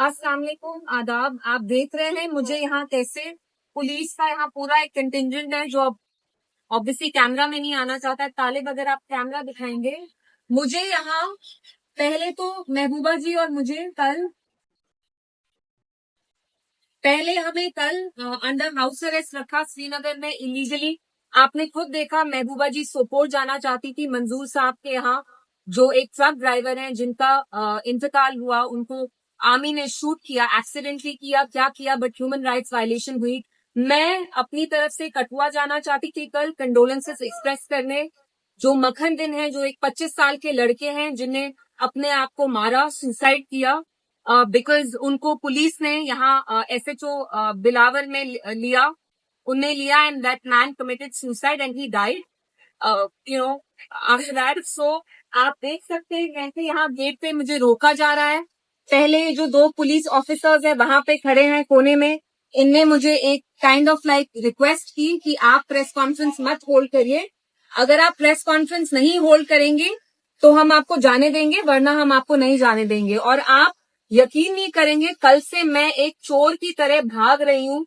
अस्सलाम वालेकुम, आदाब। आप देख रहे हैं मुझे यहाँ कैसे पुलिस का यहाँ पूरा एक कंटिंजेंट है जो अब ऑब्वियसली कैमरा में नहीं आना चाहता है। तालिब अगर आप कैमरा दिखाएंगे मुझे यहाँ, पहले तो महबूबा जी और मुझे हमें कल अंडर हाउस अरेस्ट रखा श्रीनगर में इलीगली। आपने खुद देखा, महबूबा जी सोपोर जाना चाहती थी मंजूर साहब के यहाँ, जो एक ट्रक ड्राइवर हैं जिनका इंतकाल हुआ। उनको आर्मी ने शूट किया, एक्सीडेंटली किया, क्या किया, बट ह्यूमन राइट्स वायलेशन हुई। मैं अपनी तरफ से कठुआ जाना चाहती थी कल कंडोलेंसेस एक्सप्रेस करने। जो मखन दिन है, जो एक 25 साल के लड़के हैं जिन्हें अपने आप को मारा, सुसाइड किया, बिकॉज उनको पुलिस ने यहाँ SHO बिलावर में लिया, उनने लिया, and that man committed suicide and he died after that. So आप देख सकते हैं कैसे यहाँ गेट पे मुझे रोका जा रहा है। पहले जो 2 पुलिस ऑफिसर्स है वहां पे खड़े हैं कोने में, इनने मुझे एक काइंड ऑफ लाइक रिक्वेस्ट की कि आप प्रेस कॉन्फ्रेंस मत होल्ड करिए। अगर आप प्रेस कॉन्फ्रेंस नहीं होल्ड करेंगे तो हम आपको जाने देंगे, वरना हम आपको नहीं जाने देंगे। और आप यकीन नहीं करेंगे, कल से मैं एक चोर की तरह भाग रही हूँ।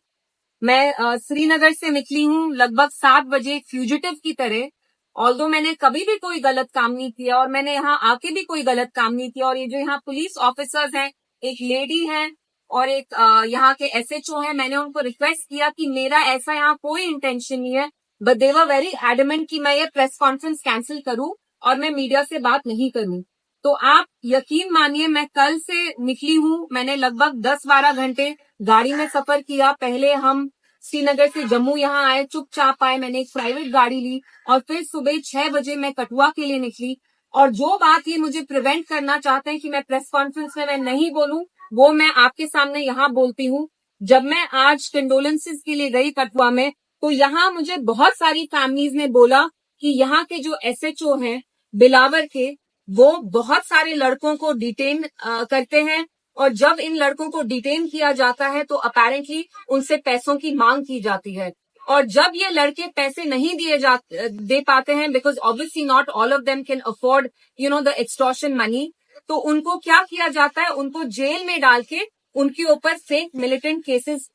मैं श्रीनगर से निकली हूँ लगभग 7 बजे फ्यूजिटिव की तरह। ऑल्दो मैंने कभी भी कोई गलत काम नहीं किया और मैंने यहाँ आके भी कोई गलत काम नहीं किया। और ये जो यहाँ पुलिस ऑफिसर्स हैं, एक लेडी है और एक यहाँ के SHO है, मैंने उनको रिक्वेस्ट किया कि मेरा ऐसा यहाँ कोई इंटेंशन नहीं है, but they were very adamant कि मैं ये प्रेस कॉन्फ्रेंस कैंसिल करूं और मैं मीडिया से बात नहीं करूं। तो आप यकीन मानिए, मैं कल से निकली हूँ, मैंने लगभग 10-12 घंटे गाड़ी में सफर किया। पहले हम श्रीनगर से जम्मू यहाँ आए, चुपचाप आए, मैंने एक प्राइवेट गाड़ी ली और फिर सुबह 6 बजे मैं कठुआ के लिए निकली। और जो बात ये मुझे प्रिवेंट करना चाहते हैं कि मैं प्रेस कॉन्फ्रेंस में मैं नहीं बोलूं, वो मैं आपके सामने यहाँ बोलती हूँ। जब मैं आज कंडोलेंसेस के लिए गई कठुआ में, तो यहाँ मुझे बहुत सारी फैमिलीज ने बोला कि यहाँ के जो SHO हैं बिलावर के, वो बहुत सारे लड़कों को डिटेन करते हैं, और जब इन लड़कों को डिटेन किया जाता है तो अपेरेंटली उनसे पैसों की मांग की जाती है। और जब ये लड़के पैसे नहीं दे पाते हैं, because obviously not all of them can afford the extortion money, तो उनको क्या किया जाता है, उनको जेल में डाल के उनके ऊपर फेक मिलिटेंट केसेस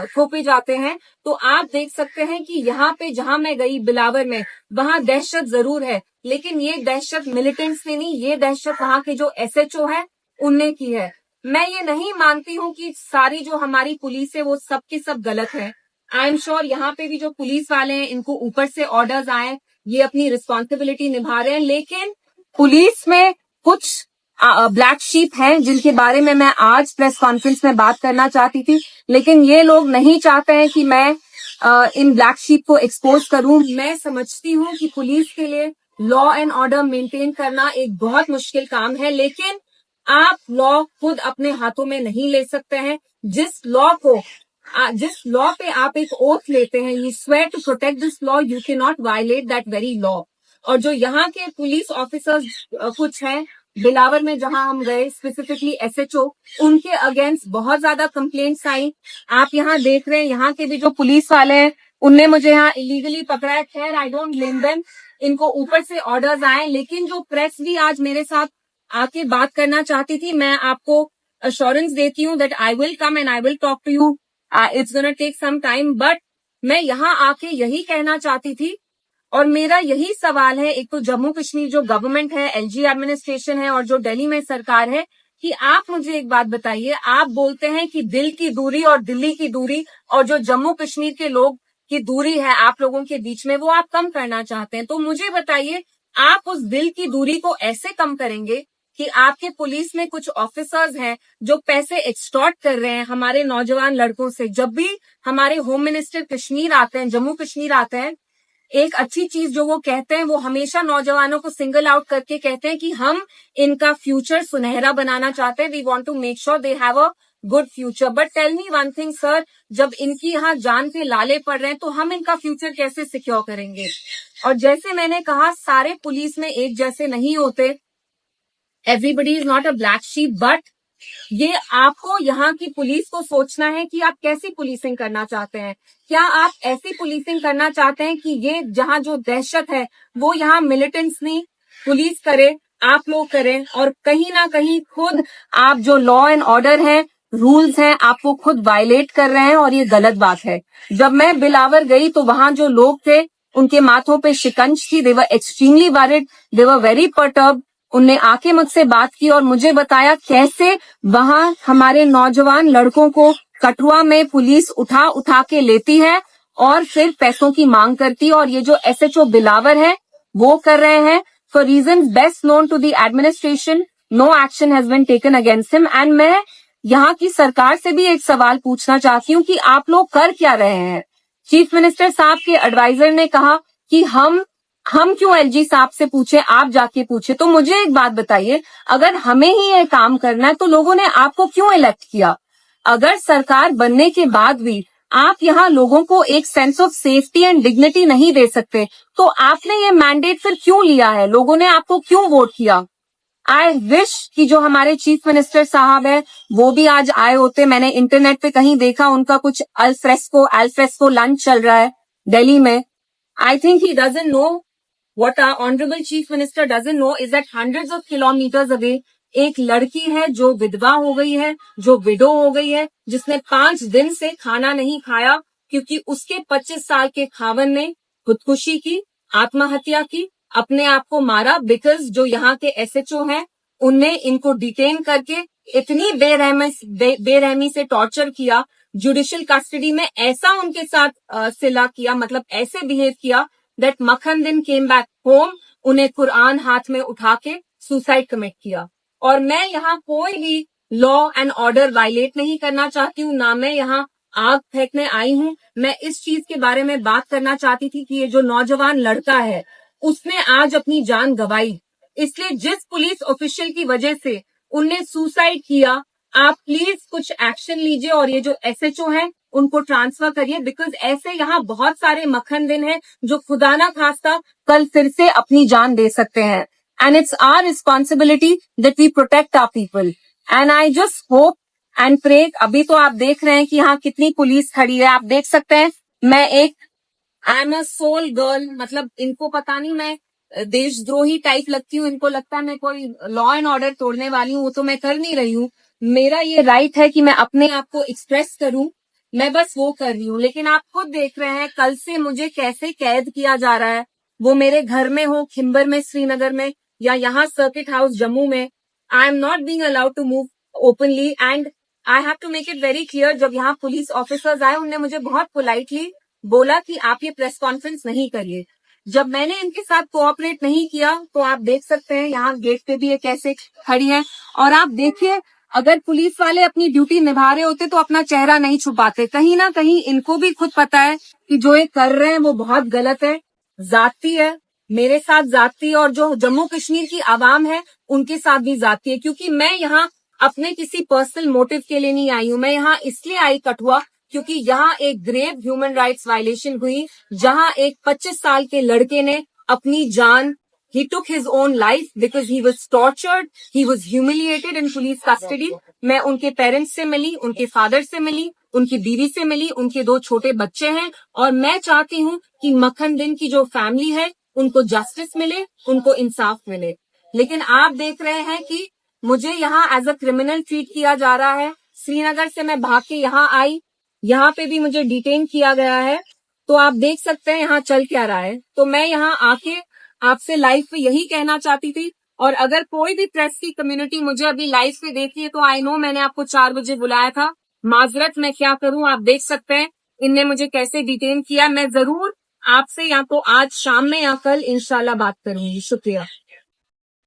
थोपे जाते हैं। तो आप देख सकते हैं कि यहाँ पे जहां मैं गई बिलावर में, वहां दहशत जरूर है, लेकिन ये दहशत मिलिटेंट्स ने नहीं, ये दहशत वहां के जो SHO है उनने की है। मैं ये नहीं मानती हूँ कि सारी जो हमारी पुलिस है वो सब की सब गलत है। आई एम श्योर यहाँ पे भी जो पुलिस वाले हैं, इनको ऊपर से ऑर्डर्स आए, ये अपनी रिस्पॉन्सिबिलिटी निभा रहे हैं, लेकिन पुलिस में कुछ ब्लैक शीप हैं जिनके बारे में मैं आज प्रेस कॉन्फ्रेंस में बात करना चाहती थी, लेकिन ये लोग नहीं चाहते हैं कि मैं इन ब्लैक शीप को एक्सपोज करूं। मैं समझती हूँ कि पुलिस के लिए लॉ एंड ऑर्डर मेंटेन करना एक बहुत मुश्किल काम है, लेकिन आप लॉ खुद अपने हाथों में नहीं ले सकते हैं। जिस लॉ पे आप एक ओथ लेते हैं, you swear to protect this law, you can not violate that very law. और जो यहाँ के पुलिस ऑफिसर्स कुछ हैं बिलावर में, जहां हम गए स्पेसिफिकली SHO, उनके अगेंस्ट बहुत ज्यादा कंप्लेंट्स आई। आप यहाँ देख रहे हैं, यहाँ के भी जो पुलिस वाले हैं उनने मुझे यहाँ इलीगली पकड़ा है। खैर, आई डोंट ब्लेम देम, इनको ऊपर से ऑर्डर्स आए, लेकिन जो प्रेस भी आज मेरे साथ आके बात करना चाहती थी, मैं आपको अश्योरेंस देती हूँ that I will come and I will talk to you. It's gonna take some time, but मैं यहाँ आके यही कहना चाहती थी, और मेरा यही सवाल है, एक तो जम्मू कश्मीर जो गवर्नमेंट है, LG एडमिनिस्ट्रेशन है, और जो दिल्ली में सरकार है, कि आप मुझे एक बात बताइए। आप बोलते हैं कि दिल की दूरी और दिल्ली की दूरी और जो जम्मू कश्मीर के लोग की दूरी है आप लोगों के बीच में, वो आप कम करना चाहते हैं। तो मुझे बताइए, आप उस दिल की दूरी को ऐसे कम करेंगे कि आपके पुलिस में कुछ ऑफिसर्स हैं जो पैसे एक्सटॉर्ट कर रहे हैं हमारे नौजवान लड़कों से। जब भी हमारे होम मिनिस्टर कश्मीर आते हैं, जम्मू कश्मीर आते हैं, एक अच्छी चीज जो वो कहते हैं, वो हमेशा नौजवानों को सिंगल आउट करके कहते हैं कि हम इनका फ्यूचर सुनहरा बनाना चाहते हैं, we want to make sure they have a good future. But tell me one thing sir, जब इनकी यहाँ जान पे लाले पड़ रहे हैं तो हम इनका फ्यूचर कैसे सिक्योर करेंगे? और जैसे मैंने कहा, सारे पुलिस में एक जैसे नहीं होते, everybody is not a black sheep, but ये आपको यहाँ की पुलिस को सोचना है कि आप कैसी पुलिसिंग करना चाहते हैं। क्या आप ऐसी पुलिसिंग करना चाहते हैं कि ये जहाँ जो दहशत है वो यहाँ मिलिटेंट्स नहीं पुलिस करे, आप लोग करें, और कहीं ना कहीं खुद आप जो लॉ एंड ऑर्डर है, रूल्स हैं, आप वो खुद वायलेट कर रहे हैं, और ये गलत बात है। जब मैं बिलावर गई तो वहां जो लोग थे उनके माथों पे शिकंज थी, they were extremely worried, they were very perturb. उनने आके मुझसे बात की और मुझे बताया कैसे वहां हमारे नौजवान लड़कों को कठुआ में पुलिस उठा उठा के लेती है और फिर पैसों की मांग करती है, और ये जो एसएचओ बिलावर है वो कर रहे हैं for reason best known to the administration. No action has been taken against him. And मैं यहाँ की सरकार से भी एक सवाल पूछना चाहती हूँ कि आप लोग कर क्या रहे हैं। चीफ मिनिस्टर साहब के एडवाइजर ने कहा कि हम क्यों एलजी साहब से पूछे, आप जाके पूछे। तो मुझे एक बात बताइए, अगर हमें ही ये काम करना है तो लोगों ने आपको क्यों इलेक्ट किया? अगर सरकार बनने के बाद भी आप यहाँ लोगों को एक sense of safety and dignity नहीं दे सकते, तो आपने ये मैंडेट फिर क्यों लिया है? लोगों ने आपको क्यों वोट किया? आई विश कि जो हमारे चीफ मिनिस्टर साहब है वो भी आज आए होते। मैंने इंटरनेट पे कहीं देखा उनका कुछ अल्फ्रेस्को लंच चल रहा है दिल्ली में। I think he doesn't know what our honourable chief minister doesn't know is that hundreds of kilometres away एक लड़की है जो विधवा हो गई है, जो विडो हो गई है, जिसने 5 दिन से खाना नहीं खाया क्योंकि उसके 25 साल के खावन ने खुदकुशी की, आत्महत्या की, अपने आप को मारा, बिकॉज जो यहाँ के एसएचओ हैं उनने इनको डिटेन करके इतनी बेरहमी से टॉर्चर किया, जुडिशियल कस्टडी में ऐसा उनके साथ सिला किया, मतलब ऐसे बिहेव किया दैट मक्खन दिन केम बैक होम, उन्हें कुरान हाथ में उठा के सुसाइड कमिट किया। और मैं यहाँ कोई भी लॉ एंड ऑर्डर वायलेट नहीं करना चाहती हूँ, ना मैं यहाँ आग फेंकने आई हूँ। मैं इस चीज के बारे में बात करना चाहती थी कि ये जो नौजवान लड़का है उसने आज अपनी जान गंवाई, इसलिए जिस पुलिस ऑफिशियल की वजह से उनने सुसाइड किया, आप प्लीज कुछ एक्शन लीजिए और ये जो एसएचओ हैं उनको ट्रांसफर करिए, बिकॉज ऐसे यहाँ बहुत सारे मक्खन दिन हैं जो खुदा ना खास्ता कल फिर से अपनी जान दे सकते हैं। And it's our responsibility that we protect our people. And I just hope and pray, अभी तो आप देख रहे हैं कि यहाँ कितनी पुलिस खड़ी है, आप देख सकते हैं। मैं एक I am a soul girl, मतलब इनको पता नहीं मैं देशद्रोही टाइप लगती हूँ, इनको लगता है मैं कोई लॉ एंड ऑर्डर तोड़ने वाली हूँ, वो तो मैं कर नहीं रही हूँ। मेरा ये राइट है कि मैं अपने आप को एक्सप्रेस करूं, मैं बस वो कर रही हूँ। लेकिन आप खुद देख रहे हैं कल से मुझे कैसे कैद किया जा रहा है, वो मेरे घर में हो, खिंबर में, श्रीनगर में, या यहाँ सर्किट हाउस जम्मू में। I am not being allowed to move openly and I have to make it very clear. जब यहाँ पुलिस ऑफिसर्स आए उन्होंने मुझे बहुत पोलाइटली बोला कि आप ये प्रेस कॉन्फ्रेंस नहीं करिए। जब मैंने इनके साथ कोऑपरेट नहीं किया तो आप देख सकते हैं यहाँ गेट पे भी ये कैसे खड़ी है। और आप देखिए, अगर पुलिस वाले अपनी ड्यूटी निभा रहे होते तो अपना चेहरा नहीं छुपाते। कहीं ना कहीं इनको भी खुद पता है कि जो ये कर रहे हैं वो बहुत गलत है, जाती है, मेरे साथ जाती है, और जो जम्मू कश्मीर की आवाम है उनके साथ भी जाती है। क्योंकि मैं यहाँ अपने किसी पर्सनल मोटिव के लिए नहीं आई हूँ, मैं यहाँ इसलिए आई कठुआ क्योंकि यहाँ एक ग्रेव ह्यूमन राइट्स वायलेशन हुई, जहाँ एक 25 साल के लड़के ने अपनी जान, he took his own life because he was tortured, he was humiliated in police custody। मैं उनके पेरेंट्स से मिली, उनके फादर से मिली, उनकी बीवी से मिली, उनके 2 छोटे बच्चे हैं, और मैं चाहती हूँ कि मक्खन दिन की जो फैमिली है उनको जस्टिस मिले, उनको इंसाफ मिले। लेकिन आप देख रहे हैं कि मुझे यहाँ एज अ क्रिमिनल ट्रीट किया जा रहा है। श्रीनगर से मैं भाग के यहाँ आई, यहाँ पे भी मुझे डिटेन किया गया है। तो आप देख सकते हैं यहाँ चल क्या रहा है। तो मैं यहाँ आके आपसे लाइव पे यही कहना चाहती थी। और अगर कोई भी प्रेस की कम्युनिटी मुझे अभी लाइव पे देख रही है तो आई नो मैंने आपको 4 बजे बुलाया था, माजरत मैं क्या करूं। आप देख सकते हैं इनने मुझे कैसे डिटेन किया। मैं जरूर आपसे या तो आज शाम में या कल इंशाल्लाह बात करूंगी। शुक्रिया।